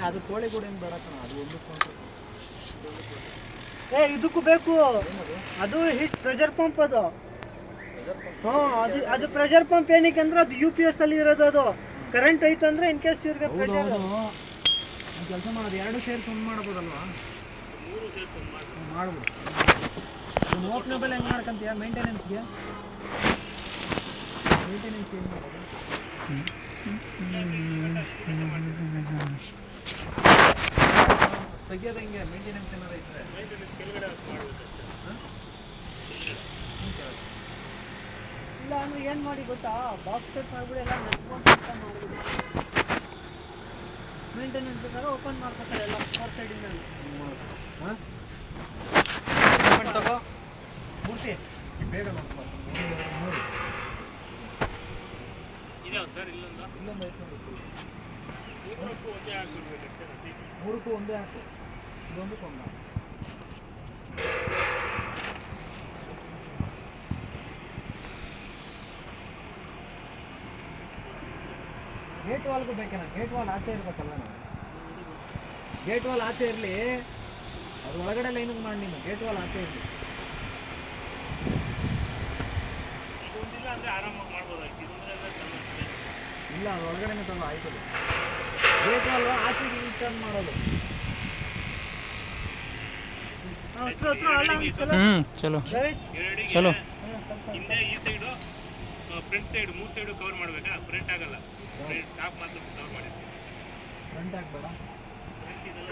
ಅದು ಕೋಳಿಗೂಡು ಏನು ಬೇಡ ಕಣ, ಅದು ಒಂದು ಇದಕ್ಕೂ ಬೇಕು. ಅದು ಹಿಟ್ ಪ್ರೆಷರ್ ಪಂಪ್ ಅದು. ಅದು ಪ್ರೆಷರ್ ಪಂಪ್ ಏನಕ್ಕೆ ಅಂದ್ರೆ ಅದು UPS ಅಲ್ಲಿ ಇರೋದು. ಅದು ಕರೆಂಟ್ ಐತೆ ಅಂದ್ರೆ ಇನ್ ಕೇಸ್ ಇವ್ರಿಗೆ ಪ್ರೆಷರ್ ಕೆಲಸ ಮಾಡೋದು 2 ಸೇರ್ಸ್ ಒಂದು ಮಾಡ್ಬೋದಲ್ವಾ? 3 ಸೇರ್ಸ್ ಒಂದು ಮಾಡ್ಬೋದು. ಅದನ್ನು ಓಪನೇಬಲ್ ಹೆಂಗೆ ಮಾಡ್ಕೊಂತೀಯ? ಮೇಂಟೆನೆನ್ಸ್ಗೆ ಏನು ಮಾಡೋದು? ತೆಗಿಯೋದು ಹೆಂಗೆ? ಮೇಂಟೆನೆನ್ಸ್ ಏನಾರು ಇದ್ರೆ ಕೆಳಗಡೆ ಮಾಡಬೇಕು. ಇಲ್ಲ ಅಂದ್ರೆ ಏನು ಮಾಡಿ ಗೊತ್ತಾ, ಬಾಕ್ಸ್ ಟೈಪ್ ಮಾಡಿಬಿಡಿ, ಎಲ್ಲ ನೆಟ್ಕೊಂಡು ಮಾಡಿಬಿಡಿ. ಮೇಂಟೆನೆನ್ಸ್ ಬೇಕಾದ್ರೆ ಓಪನ್ ಮಾಡ್ಕೊತಾರೆ ಎಲ್ಲ 4 ಸೈಡಿಂದ. ಹಾಂ ತಗೋ ಮೂರ್ತಿ ಬೇಗ ಮಾಡ್ಕೊ. ಇದಾವ ಸರ್ ಇಲ್ಲೊಂದು ಐತೆ. 3ಕ್ಕೂ ಒಂದೇ ಹಾಕ್ಬಿಡ್ಬೇಕು. 3ಕ್ಕೂ ಒಂದೇ ಹಾಕು, ಇದೊಂದಕ್ಕೆ ಒಂದು. ಗೇಟ್ ವಾಲ್ಗೂ ಬೇಕೇನ? ಗೇಟ್ ವಾಲ್ ಆಚೆ ಇರ್ಬೇಕಲ್ಲ ನಾವು. ಗೇಟ್ ವಾಲ್ ಆಚೆ ಇರಲಿ, ಅದು ಒಳಗಡೆ ಲೈನಿಗೆ ಮಾಡಿ ನೀನು. ಗೇಟ್ ವಾಲ್ ಆಚೆ ಇರಲಿ. ಇದೊಂದಿಲ್ಲ ಅಂದರೆ ಆರಾಮಾಗಿ ಮಾಡ್ಬೋದಾಯ್ತು. ಇಲ್ಲ, ಅದು ಒಳಗಡೆನೇ ತಗೋ ಆಯ್ತು. ಗೇಟ್ ವಾಲ್ ಆಚೆಗೆ ಟರ್ನ್ ಮಾಡೋದು. ಚಲೋ ಚಲೋ. ಹಿಂದೆ ಈ side front side 3 side cover ಮಾಡಬೇಕಾ? ಫ್ರಂಟ್ ಆಗಲ್ಲ, ಟಾಪ್ ಮಾತ್ರ ಕವರ್ ಮಾಡಿರ್ತೀವಿ. ಫ್ರಂಟ್ ಹಾಕ್ಬೇಡ. ಫ್ರಂಟ್ ಇದೆಲ್ಲ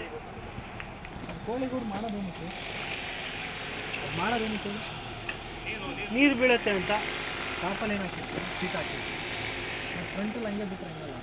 ಕೋಳಿಗೂಡು ಮಾಡೋದೇನಿತ್ತು? ಮಾಡೋದೇನಿತ್ತು? ನೀರು ಬೀಳುತ್ತೆ ಅಂತ ಟಾಪಲ್ಲಿ ಏನು ಹಾಕಿತ್ತು? ಶೀಟ್ ಹಾಕಿತ್ತು. ಫ್ರಂಟಲ್ಲಿ ಹಂಗೆ ಬಿಟ್ಟರೆ ಹಂಗಲ್ಲ.